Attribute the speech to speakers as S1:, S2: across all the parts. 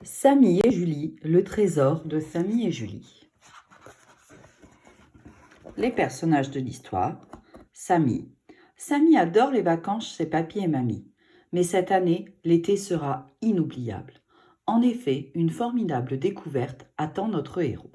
S1: Samy et Julie, le trésor de Samy et Julie. Les personnages de l'histoire. Samy. Samy adore les vacances chez papy et mamie. Mais cette année, l'été sera inoubliable. En effet, une formidable découverte attend notre héros.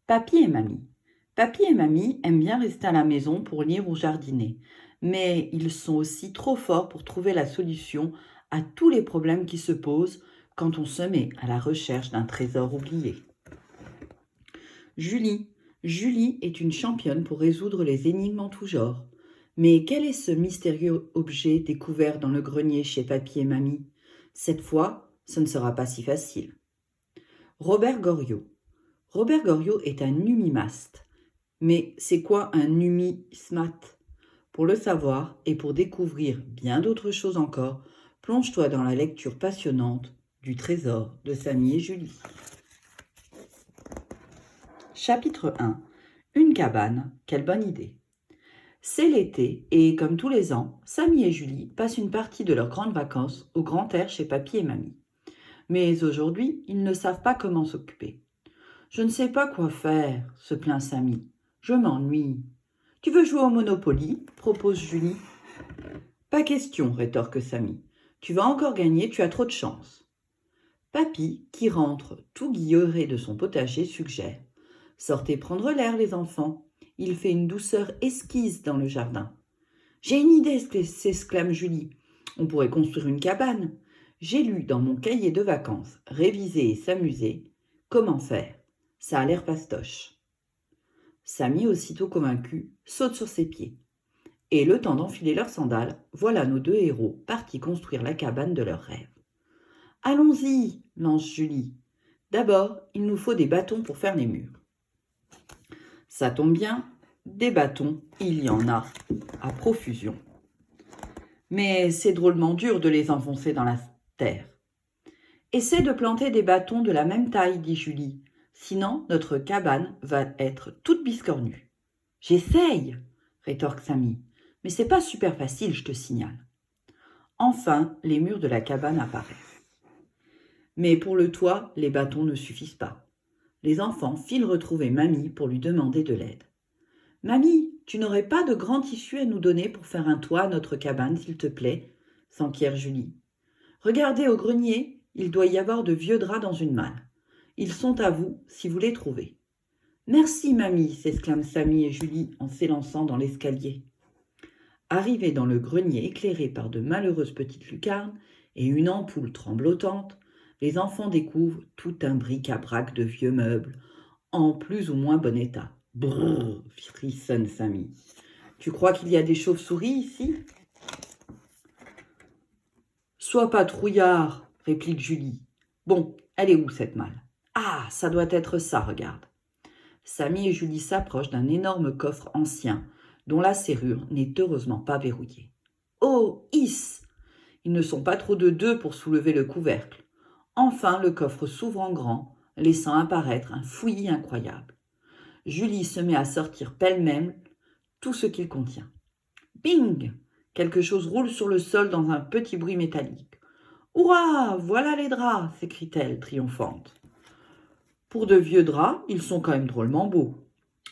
S1: Papy et mamie. Papy et mamie aiment bien rester à la maison pour lire ou jardiner. Mais ils sont aussi trop forts pour trouver la solution à tous les problèmes qui se posent quand on se met à la recherche d'un trésor oublié. Julie. Julie est une championne pour résoudre les énigmes en tout genre. Mais quel est ce mystérieux objet découvert dans le grenier chez papy et mamie? Cette fois, ce ne sera pas si facile. Robert Goriot. Robert Goriot est un numismate. Mais c'est quoi un numismate? Pour le savoir et pour découvrir bien d'autres choses encore, plonge-toi dans la lecture passionnante du trésor de Samy et Julie. Chapitre 1. Une cabane, quelle bonne idée. C'est l'été et, comme tous les ans, Samy et Julie passent une partie de leurs grandes vacances au grand air chez papy et mamie. Mais aujourd'hui, ils ne savent pas comment s'occuper. « Je ne sais pas quoi faire, » se plaint Samy. « Je m'ennuie. »« Tu veux jouer au Monopoly ?» propose Julie. « Pas question, » rétorque Samy. « Tu vas encore gagner, tu as trop de chance. » Papy, qui rentre tout guilleré de son potager, suggère. « Sortez prendre l'air, les enfants. Il fait une douceur exquise dans le jardin. »« J'ai une idée, » s'exclame Julie. « On pourrait construire une cabane. J'ai lu dans mon cahier de vacances, réviser et s'amuser. Comment faire? Ça a l'air fastoche. » Samy, aussitôt convaincu, saute sur ses pieds. Et le temps d'enfiler leurs sandales, voilà nos deux héros partis construire la cabane de leurs rêves. « Allons-y, » lance Julie. « D'abord, il nous faut des bâtons pour faire les murs. » Ça tombe bien, des bâtons, il y en a à profusion. Mais c'est drôlement dur de les enfoncer dans la terre. « Essaie de planter des bâtons de la même taille, » dit Julie. « Sinon, notre cabane va être toute biscornue. »« J'essaye, » rétorque Samy. « Mais c'est pas super facile, je te signale. » Enfin, les murs de la cabane apparaissent. Mais pour le toit, les bâtons ne suffisent pas. Les enfants filent retrouver mamie pour lui demander de l'aide. « Mamie, tu n'aurais pas de grand tissu à nous donner pour faire un toit à notre cabane, s'il te plaît ?» s'enquiert Julie. « Regardez au grenier, il doit y avoir de vieux draps dans une malle. Ils sont à vous, si vous les trouvez. »« Merci, mamie !» s'exclament Samy et Julie en s'élançant dans l'escalier. Arrivés dans le grenier éclairé par de malheureuses petites lucarnes et une ampoule tremblotante, les enfants découvrent tout un bric-à-brac de vieux meubles, en plus ou moins bon état. « Brrr !» frissonne Samy. « Tu crois qu'il y a des chauves-souris ici ?»« Sois pas trouillard !» réplique Julie. « Bon, elle est où cette malle ? Ah, ça doit être ça, regarde. » Samy et Julie s'approchent d'un énorme coffre ancien, dont la serrure n'est heureusement pas verrouillée. « Oh, hiss !» Ils ne sont pas trop de deux pour soulever le couvercle. Enfin, le coffre s'ouvre en grand, laissant apparaître un fouillis incroyable. Julie se met à sortir pêle-mêle tout ce qu'il contient. Bing! Quelque chose roule sur le sol dans un petit bruit métallique. « Hurrah! Voilà les draps !» s'écrie-t-elle, triomphante. Pour de vieux draps, ils sont quand même drôlement beaux.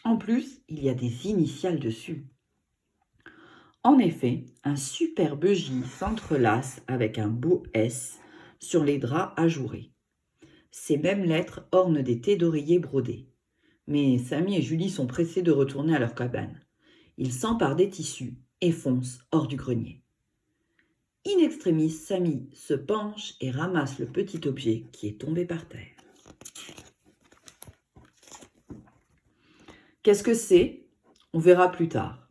S1: En plus, il y a des initiales dessus. En effet, un superbe J s'entrelace avec un beau S sur les draps ajourés. Ces mêmes lettres ornent des tés d'oreiller brodés. Mais Samy et Julie sont pressés de retourner à leur cabane. Ils s'emparent des tissus et foncent hors du grenier. In extremis, Samy se penche et ramasse le petit objet qui est tombé par terre. Qu'est-ce que c'est ? On verra plus tard.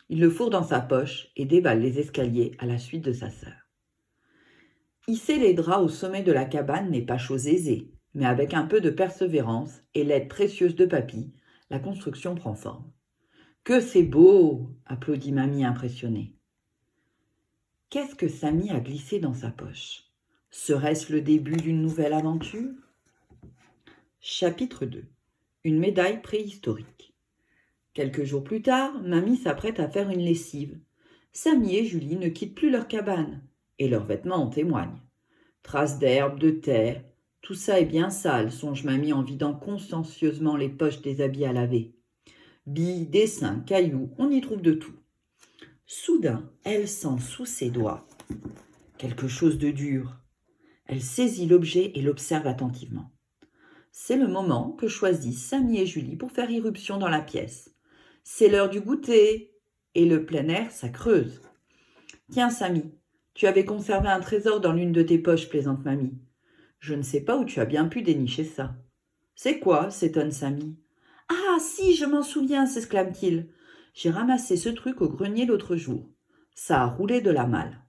S1: Il le fourre dans sa poche et déballe les escaliers à la suite de sa sœur. Hisser les draps au sommet de la cabane n'est pas chose aisée, mais avec un peu de persévérance et l'aide précieuse de papy, la construction prend forme. « Que c'est beau !» applaudit mamie impressionnée. Qu'est-ce que Samy a glissé dans sa poche ? Serait-ce le début d'une nouvelle aventure ? Chapitre 2. Une médaille préhistorique. Quelques jours plus tard, mamie s'apprête à faire une lessive. Samy et Julie ne quittent plus leur cabane, et leurs vêtements en témoignent. Traces d'herbe, de terre, tout ça est bien sale, songe mamie en vidant consciencieusement les poches des habits à laver. Billes, dessins, cailloux, on y trouve de tout. Soudain, elle sent sous ses doigts quelque chose de dur. Elle saisit l'objet et l'observe attentivement. C'est le moment que choisissent Samy et Julie pour faire irruption dans la pièce. C'est l'heure du goûter, et le plein air, ça creuse. Tiens, Samy, tu avais conservé un trésor dans l'une de tes poches, plaisante mamie. Je ne sais pas où tu as bien pu dénicher ça. C'est quoi s'étonne Samy. Ah, si, je m'en souviens, s'exclame-t-il. J'ai ramassé ce truc au grenier l'autre jour. Ça a roulé de la malle.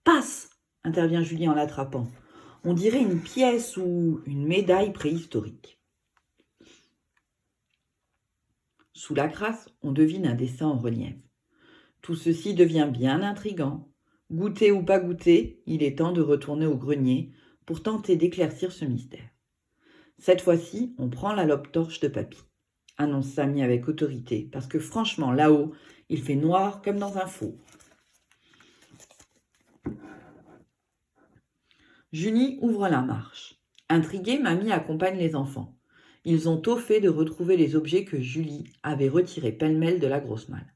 S1: Passe, intervient Julie en l'attrapant. On dirait une pièce ou une médaille préhistorique. Sous la crasse, on devine un dessin en relief. Tout ceci devient bien intrigant. Goûter ou pas goûter, il est temps de retourner au grenier pour tenter d'éclaircir ce mystère. Cette fois-ci, on prend la lampe torche de papy, annonce Samy avec autorité, parce que franchement, là-haut, il fait noir comme dans un four. Julie ouvre la marche. Intriguée, mamie accompagne les enfants. Ils ont tôt fait de retrouver les objets que Julie avait retirés pêle-mêle de la grosse malle.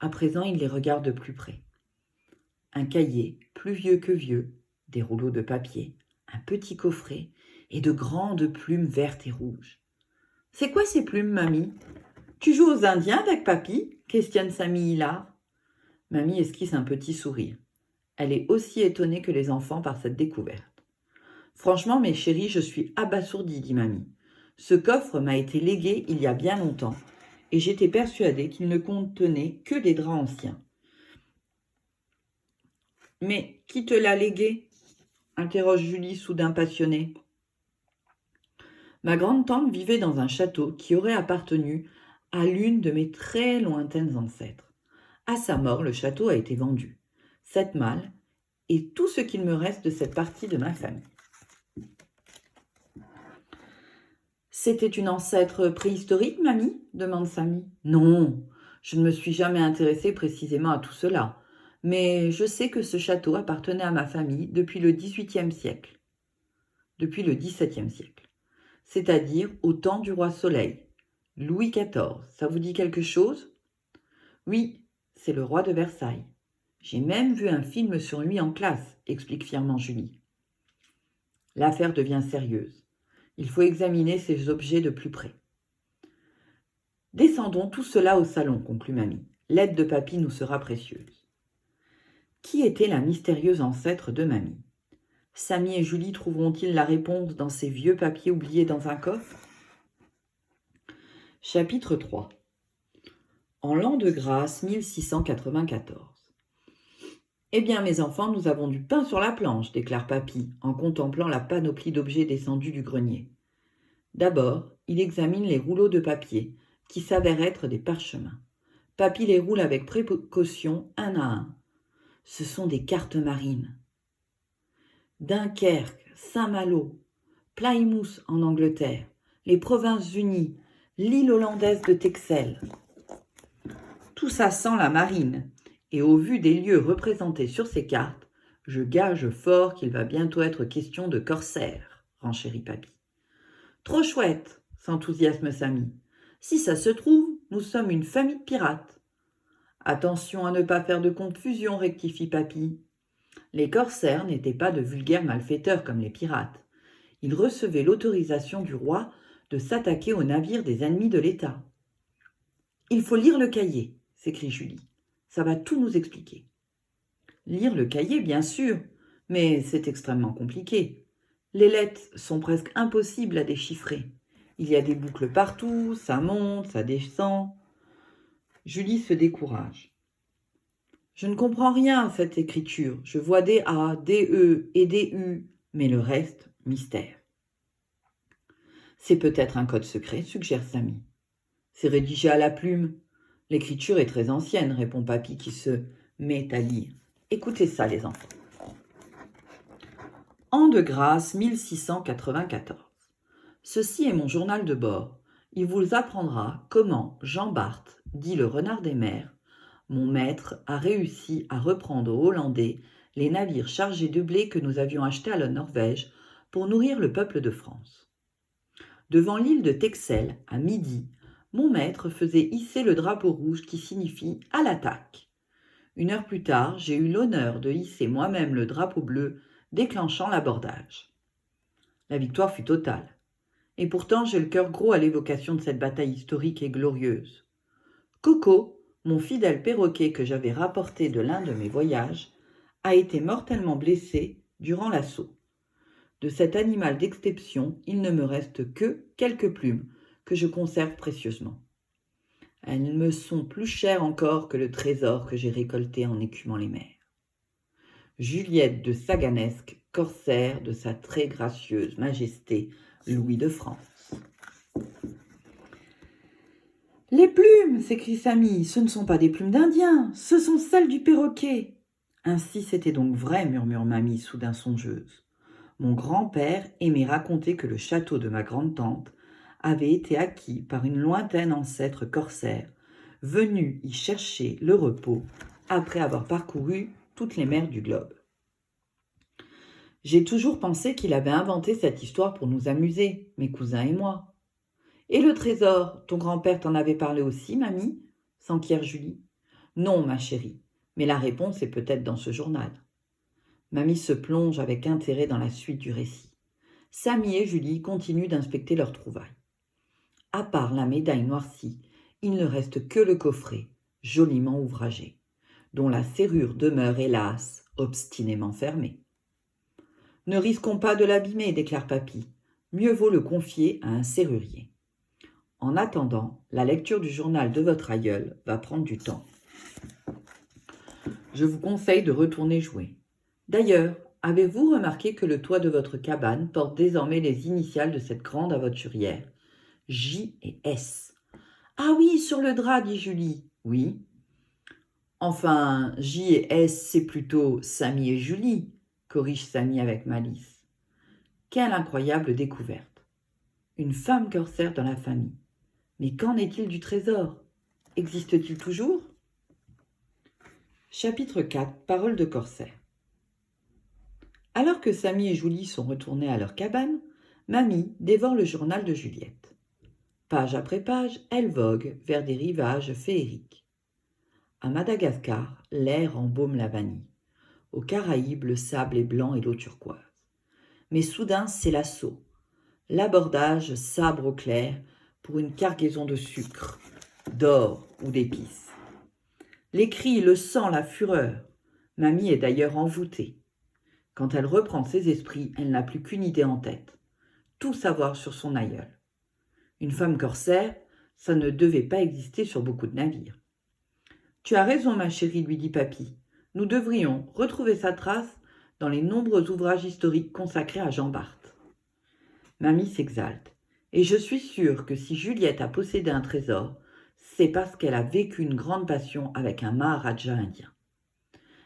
S1: À présent, ils les regardent de plus près. Un cahier, plus vieux que vieux, des rouleaux de papier, un petit coffret et de grandes plumes vertes et rouges. « C'est quoi ces plumes, mamie ? Tu joues aux Indiens avec papy ?» questionne Samy hilar. Mamie esquisse un petit sourire. Elle est aussi étonnée que les enfants par cette découverte. « Franchement, mes chéris, je suis abasourdie, dit mamie. Ce coffre m'a été légué il y a bien longtemps, et j'étais persuadée qu'il ne contenait que des draps anciens. »« Mais qui te l'a légué ?» interroge Julie soudain passionnée. « Ma grande-tante vivait dans un château qui aurait appartenu à l'une de mes très lointaines ancêtres. À sa mort, le château a été vendu. Cette malle est tout ce qu'il me reste de cette partie de ma famille. » C'était une ancêtre préhistorique, mamie ? Demande Samy. Non, je ne me suis jamais intéressée précisément à tout cela, mais je sais que ce château appartenait à ma famille depuis le XVIIIe siècle. Depuis le XVIIe siècle. C'est-à-dire au temps du roi Soleil. Louis XIV, ça vous dit quelque chose ? Oui, c'est le roi de Versailles. J'ai même vu un film sur lui en classe, explique fièrement Julie. L'affaire devient sérieuse. Il faut examiner ces objets de plus près. Descendons tout cela au salon, conclut mamie. L'aide de papy nous sera précieuse. Qui était la mystérieuse ancêtre de mamie ? Samy et Julie trouveront-ils la réponse dans ces vieux papiers oubliés dans un coffre ? Chapitre 3. En l'an de grâce 1694. Eh bien, mes enfants, nous avons du pain sur la planche, déclare papy, en contemplant la panoplie d'objets descendus du grenier. D'abord, il examine les rouleaux de papier, qui s'avèrent être des parchemins. Papy les roule avec précaution, un à un. Ce sont des cartes marines. Dunkerque, Saint-Malo, Plymouth en Angleterre, les Provinces-Unies, l'île hollandaise de Texel. Tout ça sent la marine, et au vu des lieux représentés sur ces cartes, je gage fort qu'il va bientôt être question de corsaires, renchérit papy. Trop chouette, s'enthousiasme Samy. Si ça se trouve, nous sommes une famille de pirates. Attention à ne pas faire de confusion, rectifie papy. Les corsaires n'étaient pas de vulgaires malfaiteurs comme les pirates. Ils recevaient l'autorisation du roi de s'attaquer aux navires des ennemis de l'État. Il faut lire le cahier, s'écrie Julie. Ça va tout nous expliquer. Lire le cahier, bien sûr, mais c'est extrêmement compliqué. Les lettres sont presque impossibles à déchiffrer. Il y a des boucles partout, ça monte, ça descend. Julie se décourage. Je ne comprends rien à cette écriture. Je vois des A, des E et des U, mais le reste, mystère. C'est peut-être un code secret, suggère Samy. C'est rédigé à la plume. L'écriture est très ancienne, répond papy qui se met à lire. Écoutez ça, les enfants. An de grâce 1694. Ceci est mon journal de bord. Il vous apprendra comment Jean Bart, dit le renard des mers, mon maître, a réussi à reprendre aux Hollandais les navires chargés de blé que nous avions achetés à la Norvège pour nourrir le peuple de France. Devant l'île de Texel, à midi, mon maître faisait hisser le drapeau rouge qui signifie « à l'attaque ». 1 heure plus tard, j'ai eu l'honneur de hisser moi-même le drapeau bleu, déclenchant l'abordage. La victoire fut totale. Et pourtant, j'ai le cœur gros à l'évocation de cette bataille historique et glorieuse. Coco, mon fidèle perroquet que j'avais rapporté de l'un de mes voyages, a été mortellement blessé durant l'assaut. De cet animal d'exception, il ne me reste que quelques plumes que je conserve précieusement. Elles me sont plus chères encore que le trésor que j'ai récolté en écumant les mers. Juliette de Saganesque, corsaire de sa très gracieuse majesté Louis de France. « Les plumes !» s'écrie Samy, « ce ne sont pas des plumes d'Indien, ce sont celles du perroquet. » Ainsi c'était donc vrai, murmure Mamie, soudain songeuse. Mon grand-père aimait raconter que le château de ma grande-tante avait été acquis par une lointaine ancêtre corsaire, venue y chercher le repos après avoir parcouru toutes les mers du globe. J'ai toujours pensé qu'il avait inventé cette histoire pour nous amuser, mes cousins et moi. Et le trésor, ton grand-père t'en avait parlé aussi, mamie ? S'enquiert Julie. Non, ma chérie, mais la réponse est peut-être dans ce journal. Mamie se plonge avec intérêt dans la suite du récit. Samy et Julie continuent d'inspecter leurs trouvailles. À part la médaille noircie, il ne reste que le coffret, joliment ouvragé, dont la serrure demeure, hélas, obstinément fermée. « Ne risquons pas de l'abîmer, déclare Papy. Mieux vaut le confier à un serrurier. En attendant, la lecture du journal de votre aïeul va prendre du temps. Je vous conseille de retourner jouer. D'ailleurs, avez-vous remarqué que le toit de votre cabane porte désormais les initiales de cette grande aventurière, J et S. Ah oui, sur le drap, dit Julie. Oui. Enfin, J et S, c'est plutôt Samy et Julie, corrige Samy avec malice. Quelle incroyable découverte. Une femme corsaire dans la famille. Mais qu'en est-il du trésor? Existe-t-il toujours? Chapitre 4. Paroles de corsaire. Alors que Samy et Julie sont retournés à leur cabane, Mamie dévore le journal de Juliette. Page après page, elle vogue vers des rivages féeriques. À Madagascar, l'air embaume la vanille. Aux Caraïbes, le sable est blanc et l'eau turquoise. Mais soudain, c'est l'assaut. L'abordage sabre au clair pour une cargaison de sucre, d'or ou d'épices. Les cris, le sang, la fureur. Mamie est d'ailleurs envoûtée. Quand elle reprend ses esprits, elle n'a plus qu'une idée en tête. Tout savoir sur son aïeul. Une femme corsaire, ça ne devait pas exister sur beaucoup de navires. Tu as raison, ma chérie, lui dit Papy. Nous devrions retrouver sa trace dans les nombreux ouvrages historiques consacrés à Jean Bart. Mamie s'exalte. Et je suis sûre que si Juliette a possédé un trésor, c'est parce qu'elle a vécu une grande passion avec un Maharaja indien.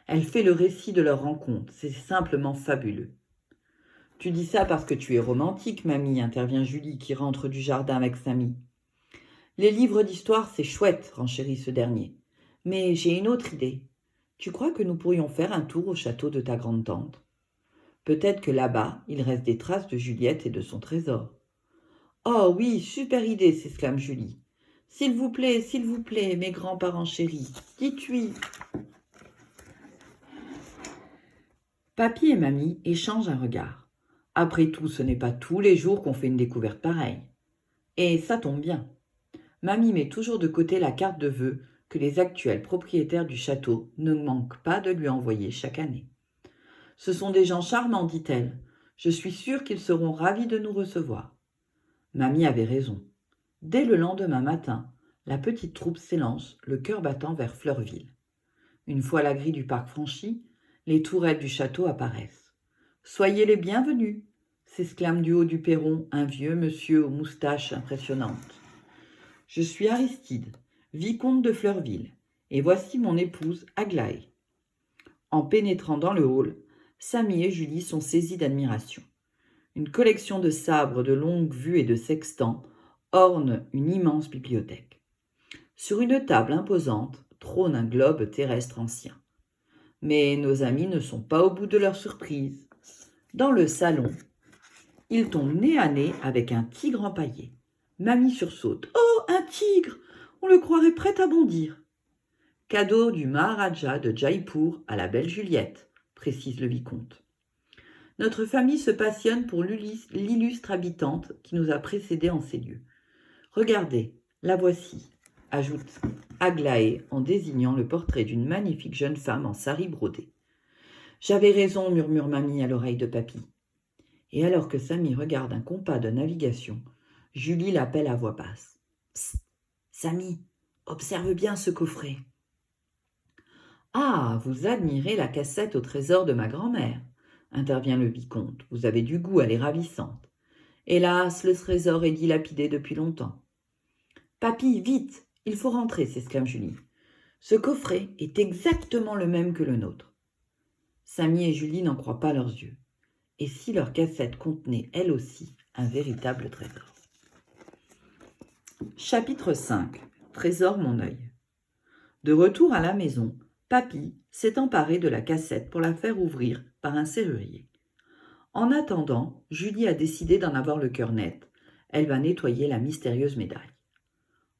S1: Elle fait le récit de leur rencontre, c'est simplement fabuleux. Tu dis ça parce que tu es romantique, mamie, intervient Julie qui rentre du jardin avec Samy. Les livres d'histoire, c'est chouette, renchérit ce dernier. Mais j'ai une autre idée. Tu crois que nous pourrions faire un tour au château de ta grande-tante? Peut-être que là-bas, il reste des traces de Juliette et de son trésor. Oh oui, super idée, s'exclame Julie. S'il vous plaît, mes grands-parents chéris, dites oui. Papy et mamie échangent un regard. Après tout, ce n'est pas tous les jours qu'on fait une découverte pareille. Et ça tombe bien. Mamie met toujours de côté la carte de vœux que les actuels propriétaires du château ne manquent pas de lui envoyer chaque année. Ce sont des gens charmants, dit-elle. Je suis sûre qu'ils seront ravis de nous recevoir. Mamie avait raison. Dès le lendemain matin, la petite troupe s'élance, le cœur battant vers Fleurville. Une fois la grille du parc franchie, les tourelles du château apparaissent. « Soyez les bienvenus !» s'exclame du haut du perron un vieux monsieur aux moustaches impressionnantes. « Je suis Aristide, vicomte de Fleurville, et voici mon épouse Aglaé. » En pénétrant dans le hall, Samy et Julie sont saisis d'admiration. Une collection de sabres de longue vue et de sextants orne une immense bibliothèque. Sur une table imposante trône un globe terrestre ancien. Mais nos amis ne sont pas au bout de leur surprise. Dans le salon, ils tombent nez à nez avec un tigre empaillé. Mamie sursaute. « Oh, un tigre! On le croirait prêt à bondir !» « Cadeau du Maharaja de Jaipur à la belle Juliette », précise le vicomte. Notre famille se passionne pour l'illustre habitante qui nous a précédés en ces lieux. « Regardez, la voici », ajoute Aglaé en désignant le portrait d'une magnifique jeune femme en sari brodé. « J'avais raison, murmure Mamie à l'oreille de Papy. Et alors que Samy regarde un compas de navigation, Julie l'appelle à voix basse. « Psst, Samy, observe bien ce coffret. »« Ah, vous admirez la cassette au trésor de ma grand-mère, » intervient le vicomte. « Vous avez du goût, elle est ravissante. Hélas, le trésor est dilapidé depuis longtemps. »« Papy, vite, il faut rentrer, » s'exclame Julie. « Ce coffret est exactement le même que le nôtre. » Samy et Julie n'en croient pas leurs yeux. Et si leur cassette contenait, elle aussi, un véritable trésor. Chapitre 5. Trésor mon œil. De retour à la maison, Papy s'est emparé de la cassette pour la faire ouvrir par un serrurier. En attendant, Julie a décidé d'en avoir le cœur net. Elle va nettoyer la mystérieuse médaille.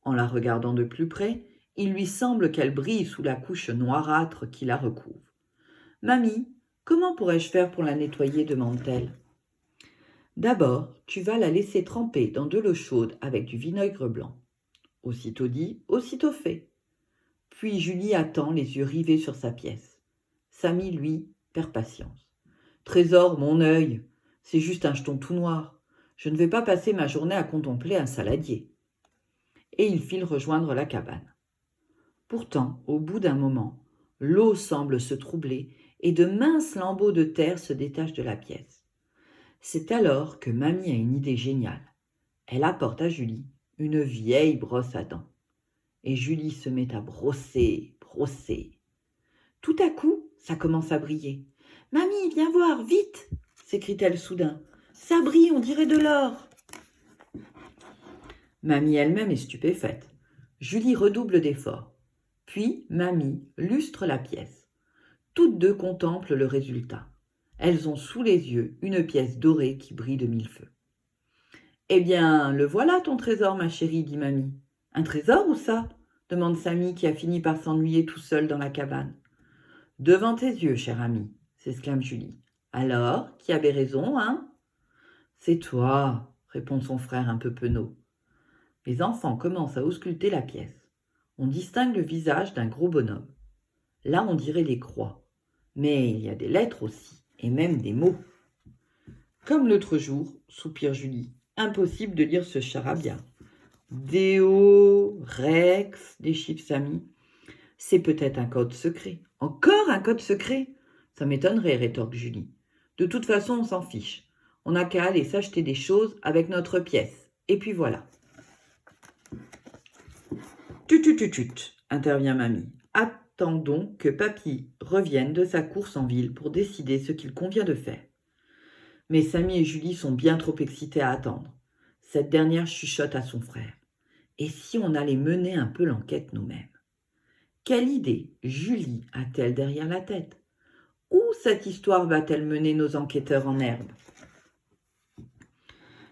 S1: En la regardant de plus près, il lui semble qu'elle brille sous la couche noirâtre qui la recouvre. « Mamie, comment pourrais-je faire pour la nettoyer ?» demande-t-elle. « D'abord, tu vas la laisser tremper dans de l'eau chaude avec du vinaigre blanc. » Aussitôt dit, aussitôt fait. Puis Julie attend, les yeux rivés sur sa pièce. Samy, lui, perd patience. « Trésor, mon œil, c'est juste un jeton tout noir. Je ne vais pas passer ma journée à contempler un saladier. » Et il file rejoindre la cabane. Pourtant, au bout d'un moment, l'eau semble se troubler et de minces lambeaux de terre se détachent de la pièce. C'est alors que Mamie a une idée géniale. Elle apporte à Julie une vieille brosse à dents. Et Julie se met à brosser. Tout à coup, ça commence à briller. « Mamie, viens voir, vite !» s'écrie-t-elle soudain. « Ça brille, on dirait de l'or !» Mamie elle-même est stupéfaite. Julie redouble d'efforts. Puis Mamie lustre la pièce. Toutes deux contemplent le résultat. Elles ont sous les yeux une pièce dorée qui brille de mille feux. « Eh bien, le voilà ton trésor, ma chérie, » dit Mamie. « Un trésor ou ça ?» demande Samy qui a fini par s'ennuyer tout seul dans la cabane. « Devant tes yeux, cher ami, » s'exclame Julie. « Alors, qui avait raison, hein ?»« C'est toi, » répond son frère un peu penaud. Les enfants commencent à ausculter la pièce. On distingue le visage d'un gros bonhomme. Là, on dirait des croix. Mais il y a des lettres aussi, et même des mots. Comme l'autre jour, soupire Julie, impossible de lire ce charabia. Déo, Rex, déchiffre Samy. C'est peut-être un code secret. Encore un code secret? Ça m'étonnerait, rétorque Julie. De toute façon, on s'en fiche. On n'a qu'à aller s'acheter des choses avec notre pièce. Et puis voilà. Tut, intervient Mamie. Attendons que Papy revienne de sa course en ville pour décider ce qu'il convient de faire. Mais Samy et Julie sont bien trop excités à attendre. Cette dernière chuchote à son frère. Et si on allait mener un peu l'enquête nous-mêmes? Quelle idée Julie a-t-elle derrière la tête? Où cette histoire va-t-elle mener nos enquêteurs en herbe?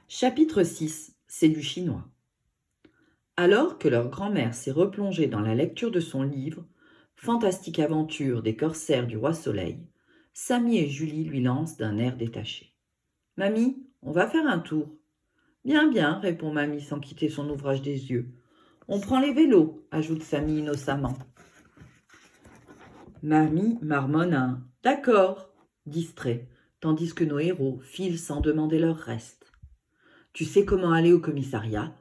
S1: Chapitre 6. C'est du chinois. Alors que leur grand-mère s'est replongée dans la lecture de son livre « Fantastique aventure des corsaires du roi Soleil », Samy et Julie lui lancent d'un air détaché. « Mamie, on va faire un tour. »« Bien, bien, » répond Mamie sans quitter son ouvrage des yeux. « On prend les vélos, » ajoute Samy innocemment. Mamie marmonne un « D'accord », distrait, tandis que nos héros filent sans demander leur reste. « Tu sais comment aller au commissariat ?»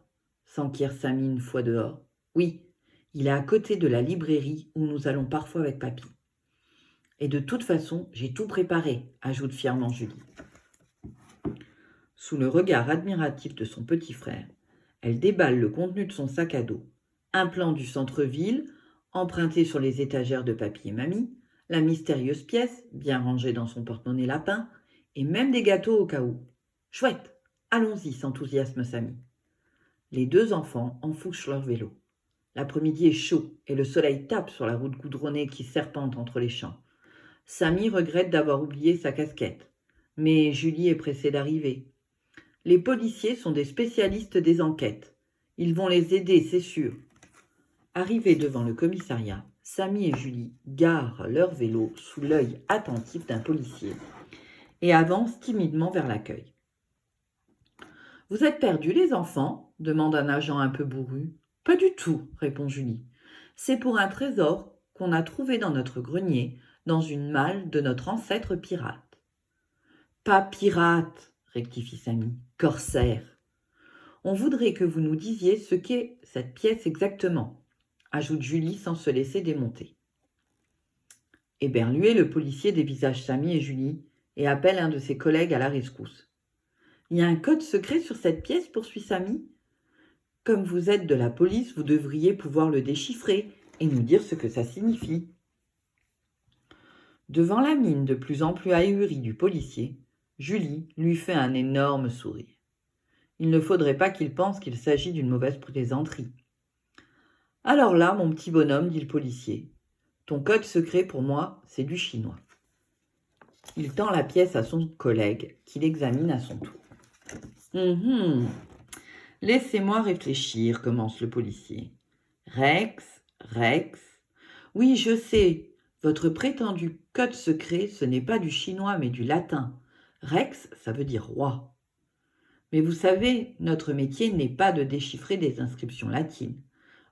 S1: s'enquiert Samy une fois dehors. « Oui, il est à côté de la librairie où nous allons parfois avec Papy. »« Et de toute façon, j'ai tout préparé », ajoute fièrement Julie. Sous le regard admiratif de son petit frère, elle déballe le contenu de son sac à dos. Un plan du centre-ville, emprunté sur les étagères de Papy et Mamie, la mystérieuse pièce, bien rangée dans son porte-monnaie lapin, et même des gâteaux au cas où. « Chouette, allons-y » s'enthousiasme Samy. Les deux enfants enfouchent leur vélo. L'après-midi est chaud et le soleil tape sur la route goudronnée qui serpente entre les champs. Samy regrette d'avoir oublié sa casquette, mais Julie est pressée d'arriver. Les policiers sont des spécialistes des enquêtes. Ils vont les aider, c'est sûr. Arrivés devant le commissariat, Samy et Julie garent leur vélo sous l'œil attentif d'un policier et avancent timidement vers l'accueil. « Vous êtes perdus, les enfants ?» demande un agent un peu bourru. « Pas du tout, » répond Julie. « C'est pour un trésor qu'on a trouvé dans notre grenier, dans une malle de notre ancêtre pirate. »« Pas pirate, » rectifie Samy, « corsaire. On voudrait que vous nous disiez ce qu'est cette pièce exactement, » ajoute Julie sans se laisser démonter. Éberlué, le policier dévisage Samy et Julie et appelle un de ses collègues à la rescousse. « Il y a un code secret sur cette pièce, poursuit Samy. Comme vous êtes de la police, vous devriez pouvoir le déchiffrer et nous dire ce que ça signifie. » Devant la mine de plus en plus ahurie du policier, Julie lui fait un énorme sourire. Il ne faudrait pas qu'il pense qu'il s'agit d'une mauvaise plaisanterie. « Alors là, mon petit bonhomme, dit le policier, ton code secret pour moi, c'est du chinois. » Il tend la pièce à son collègue, qui l'examine à son tour. « Laissez-moi réfléchir, commence le policier. Rex, oui, je sais, votre prétendu code secret, ce n'est pas du chinois, mais du latin. Rex, ça veut dire roi. Mais vous savez, notre métier n'est pas de déchiffrer des inscriptions latines.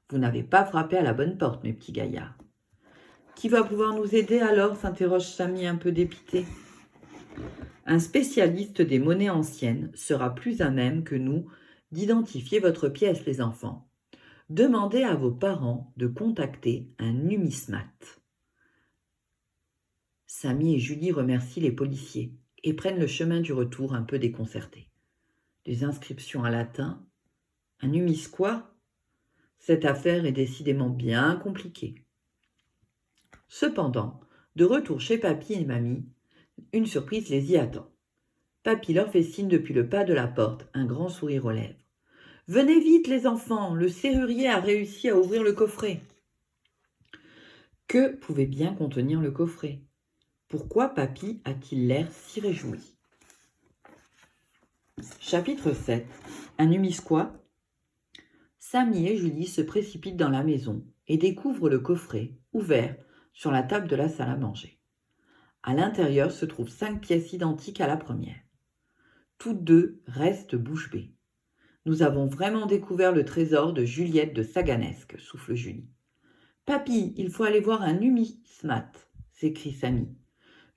S1: Vous n'avez pas frappé à la bonne porte, mes petits gaillards. Qui va pouvoir nous aider alors ? S'interroge Samy un peu dépité. Un spécialiste des monnaies anciennes sera plus à même que nous d'identifier votre pièce, les enfants. Demandez à vos parents de contacter un numismate. Samy et Julie remercient les policiers et prennent le chemin du retour un peu déconcertés. Des inscriptions en latin, un numis quoi ? Cette affaire est décidément bien compliquée. Cependant, de retour chez Papy et Mamie, une surprise les y attend. Papy leur fait signe depuis le pas de la porte, un grand sourire aux lèvres. « Venez vite, les enfants, le serrurier a réussi à ouvrir le coffret. » Que pouvait bien contenir le coffret ? Pourquoi Papy a-t-il l'air si réjoui ? Chapitre 7. Un numisquois. Samy et Julie se précipitent dans la maison et découvrent le coffret, ouvert, sur la table de la salle à manger. À l'intérieur se trouvent 5 pièces identiques à la première. Toutes deux restent bouche bée. Nous avons vraiment découvert le trésor de Juliette de Saganesque, souffle Julie. Papy, il faut aller voir un numismate, s'écrie Samy.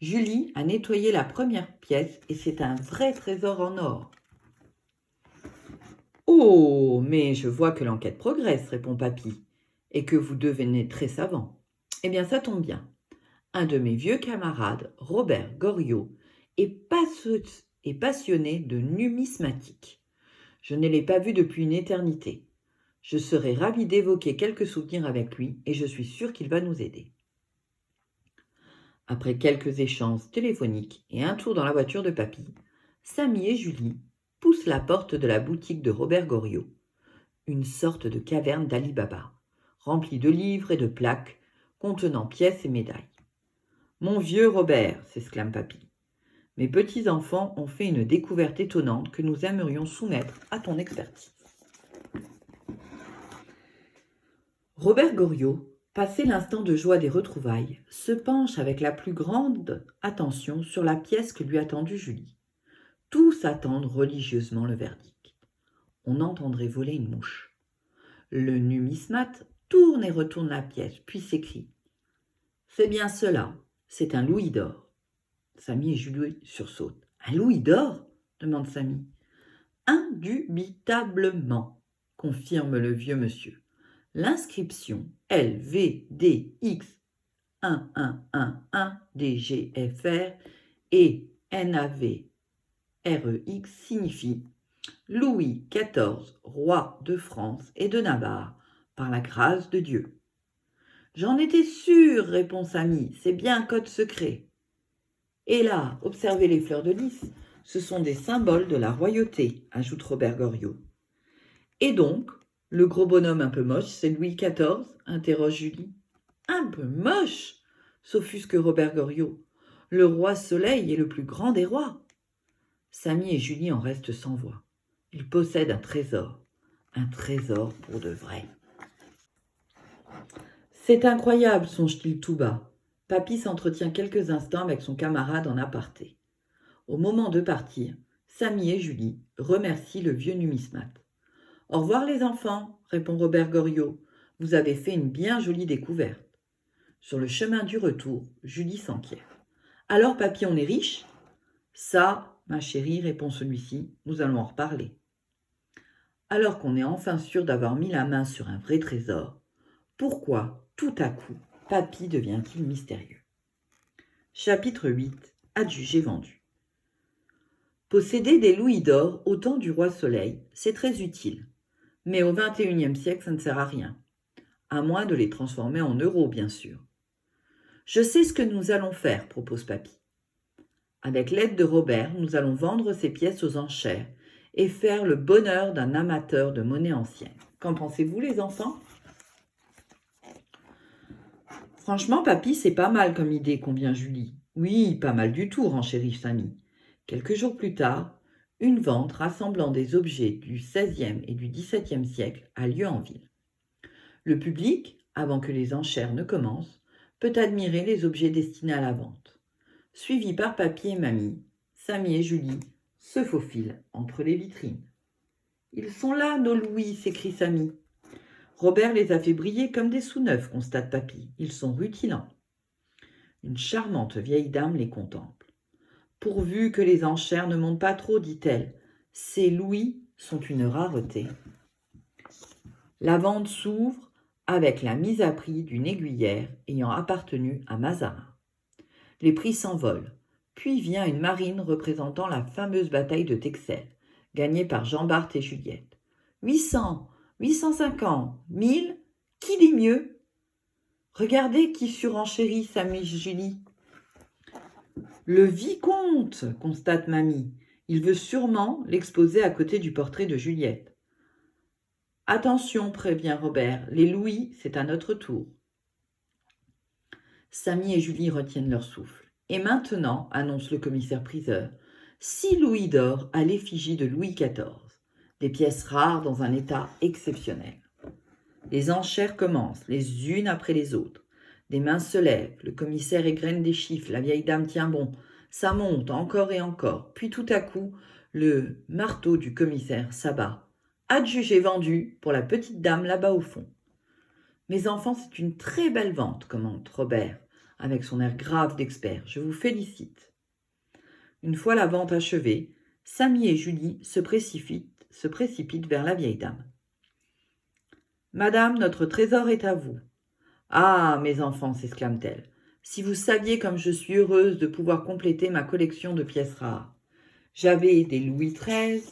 S1: Julie a nettoyé la première pièce et c'est un vrai trésor en or. Oh, mais je vois que l'enquête progresse, répond Papy, et que vous devenez très savant. Eh bien, ça tombe bien. Un de mes vieux camarades, Robert Goriot, est passionné de numismatique. Je ne l'ai pas vu depuis une éternité. Je serais ravie d'évoquer quelques souvenirs avec lui et je suis sûre qu'il va nous aider. Après quelques échanges téléphoniques et un tour dans la voiture de Papy, Samy et Julie poussent la porte de la boutique de Robert Goriot, une sorte de caverne d'Ali Baba, remplie de livres et de plaques contenant pièces et médailles. « Mon vieux Robert !» s'exclame Papy. « Mes petits-enfants ont fait une découverte étonnante que nous aimerions soumettre à ton expertise. » Robert Goriot, passé l'instant de joie des retrouvailles, se penche avec la plus grande attention sur la pièce que lui a tendue Julie. Tous attendent religieusement le verdict. On entendrait voler une mouche. Le numismate tourne et retourne la pièce, puis s'écrie « C'est bien cela, c'est un louis d'or. » Samy et Julie sursautent. « Un louis d'or ?» demande Samy. « Indubitablement, » confirme le vieux monsieur. L'inscription LVDX 1111DGFR et NAVREX signifie Louis XIV, roi de France et de Navarre, par la grâce de Dieu. J'en étais sûr, répond Samy, c'est bien un code secret. Et là, observez les fleurs de lys, ce sont des symboles de la royauté, ajoute Robert Goriot. Et donc, le gros bonhomme un peu moche, c'est Louis XIV ? Interroge Julie. Un peu moche ? S'offusque Robert Goriot. Le roi Soleil est le plus grand des rois. Samy et Julie en restent sans voix. Ils possèdent un trésor pour de vrai. C'est incroyable, songe-t-il tout bas. Papy s'entretient quelques instants avec son camarade en aparté. Au moment de partir, Samy et Julie remercient le vieux numismate. « Au revoir les enfants », répond Robert Goriot. « Vous avez fait une bien jolie découverte. » Sur le chemin du retour, Julie s'enquiert. « Alors, papy, on est riche ?»« Ça, ma chérie, répond celui-ci, nous allons en reparler. » Alors qu'on est enfin sûr d'avoir mis la main sur un vrai trésor, pourquoi, tout à coup, papy devient-il mystérieux? Chapitre 8. Adjugé vendu. Posséder des louis d'or au temps du roi Soleil, c'est très utile. Mais au XXIe siècle, ça ne sert à rien. À moins de les transformer en euros, bien sûr. Je sais ce que nous allons faire, propose papy. Avec l'aide de Robert, nous allons vendre ces pièces aux enchères et faire le bonheur d'un amateur de monnaie ancienne. Qu'en pensez-vous, les enfants? Franchement, papy, c'est pas mal comme idée, convient Julie. Oui, pas mal du tout, renchérit Samy. Quelques jours plus tard, une vente rassemblant des objets du XVIe et du XVIIe siècle a lieu en ville. Le public, avant que les enchères ne commencent, peut admirer les objets destinés à la vente. Suivis par papy et mamie, Samy et Julie se faufilent entre les vitrines. « Ils sont là, nos louis !» s'écrie Samy. Robert les a fait briller comme des sous neufs, constate papy. Ils sont rutilants. Une charmante vieille dame les contemple. Pourvu que les enchères ne montent pas trop, dit-elle. Ces louis sont une rareté. La vente s'ouvre avec la mise à prix d'une aiguillère ayant appartenu à Mazarin. Les prix s'envolent. Puis vient une marine représentant la fameuse bataille de Texel, gagnée par Jean Bart et Juliette. 800, 850, 1000, qui dit mieux? Regardez qui surenchérit, Samy Julie. Le vicomte, constate mamie. Il veut sûrement l'exposer à côté du portrait de Juliette. Attention, prévient Robert, les louis, c'est à notre tour. Samy et Julie retiennent leur souffle. Et maintenant, annonce le commissaire-priseur, 6 louis d'or à l'effigie de Louis XIV, des pièces rares dans un état exceptionnel. Les enchères commencent, les unes après les autres. Des mains se lèvent, le commissaire égrène des chiffres, la vieille dame tient bon. Ça monte encore et encore, puis tout à coup, le marteau du commissaire s'abat. Adjugé vendu pour la petite dame là-bas au fond. Mes enfants, c'est une très belle vente, commente Robert, avec son air grave d'expert. Je vous félicite. Une fois la vente achevée, Samy et Julie se précipitent vers la vieille dame. Madame, notre trésor est à vous. Ah, mes enfants, s'exclame-t-elle, si vous saviez comme je suis heureuse de pouvoir compléter ma collection de pièces rares. J'avais des Louis XIII,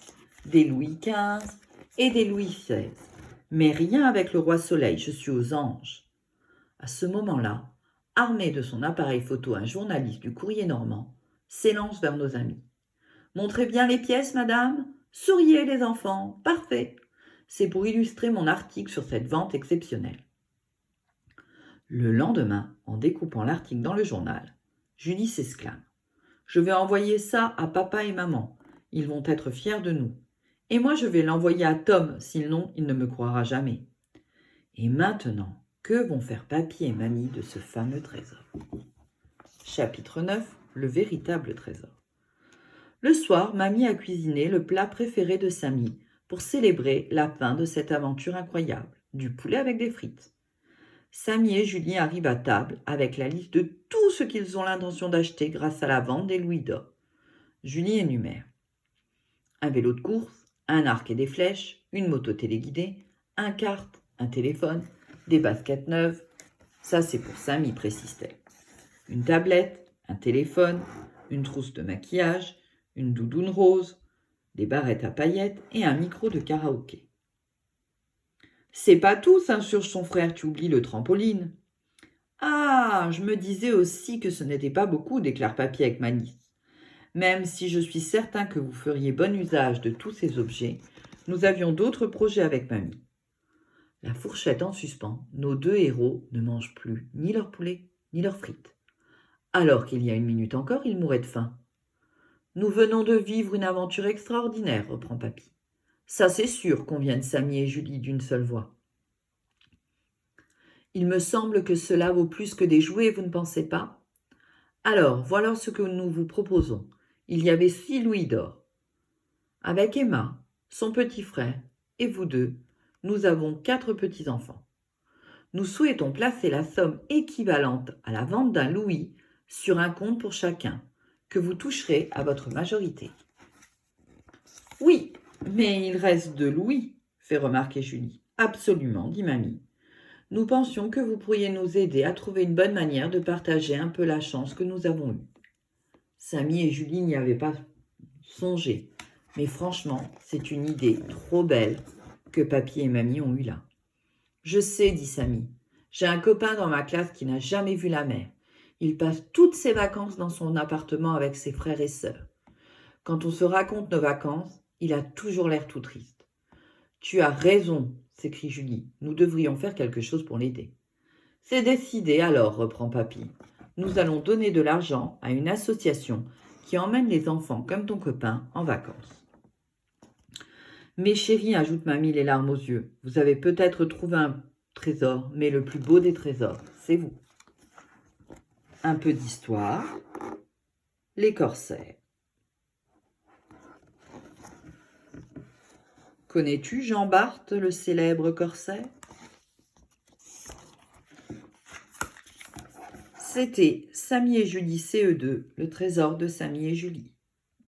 S1: des Louis XV et des Louis XVI, mais rien avec le roi Soleil, je suis aux anges. À ce moment-là, armé de son appareil photo, un journaliste du Courrier normand s'élance vers nos amis. Montrez bien les pièces, madame. Souriez, les enfants. Parfait. C'est pour illustrer mon article sur cette vente exceptionnelle. Le lendemain, en découpant l'article dans le journal, Julie s'exclame. Je vais envoyer ça à papa et maman. Ils vont être fiers de nous. Et moi, je vais l'envoyer à Tom, sinon il ne me croira jamais. Et maintenant, que vont faire papy et mamie de ce fameux trésor? Chapitre 9. Le véritable trésor. Le soir, mamie a cuisiné le plat préféré de Samy pour célébrer la fin de cette aventure incroyable, du poulet avec des frites. Samy et Julie arrivent à table avec la liste de tout ce qu'ils ont l'intention d'acheter grâce à la vente des louis d'or. Julie énumère. Un vélo de course, un arc et des flèches, une moto téléguidée, un kart, un téléphone, des baskets neuves. Ça, c'est pour Samy, précise-t-elle. Une tablette, un téléphone, une trousse de maquillage, une doudoune rose, des barrettes à paillettes et un micro de karaoké. C'est pas tout, s'insurge son frère, tu oublies le trampoline. Ah, je me disais aussi que ce n'était pas beaucoup, déclare papy avec malice. Même si je suis certain que vous feriez bon usage de tous ces objets, nous avions d'autres projets avec mamie. La fourchette en suspens, nos deux héros ne mangent plus ni leur poulet ni leurs frites. alors qu'il y a une minute encore, il mourait de faim. Nous venons de vivre une aventure extraordinaire, reprend Papy. Ça, c'est sûr, conviennent Samy et Julie d'une seule voix. Il me semble que cela vaut plus que des jouets, vous ne pensez pas? Alors, voilà ce que nous vous proposons. Il y avait 6 louis d'or. Avec Emma, son petit frère, et vous deux, nous avons 4 petits-enfants. Nous souhaitons placer la somme équivalente à la vente d'un louis sur un compte pour chacun, que vous toucherez à votre majorité. Oui, mais il reste 2 louis, fait remarquer Julie. Absolument, dit Mamie. Nous pensions que vous pourriez nous aider à trouver une bonne manière de partager un peu la chance que nous avons eue. Samy et Julie n'y avaient pas songé, mais franchement, c'est une idée trop belle que Papy et Mamie ont eue là. Je sais, dit Samy. J'ai un copain dans ma classe qui n'a jamais vu la mer. Il passe toutes ses vacances dans son appartement avec ses frères et sœurs. Quand on se raconte nos vacances, il a toujours l'air tout triste. Tu as raison, s'écrie Julie. Nous devrions faire quelque chose pour l'aider. C'est décidé alors, reprend Papy. Nous allons donner de l'argent à une association qui emmène les enfants comme ton copain en vacances. Mes chéris, ajoute Mamie les larmes aux yeux, vous avez peut-être trouvé un trésor, mais le plus beau des trésors, c'est vous. Un peu d'histoire. Les corsaires. Connais-tu Jean Bart, le célèbre corsaire? C'était Samy et Julie CE2, le trésor de Samy et Julie.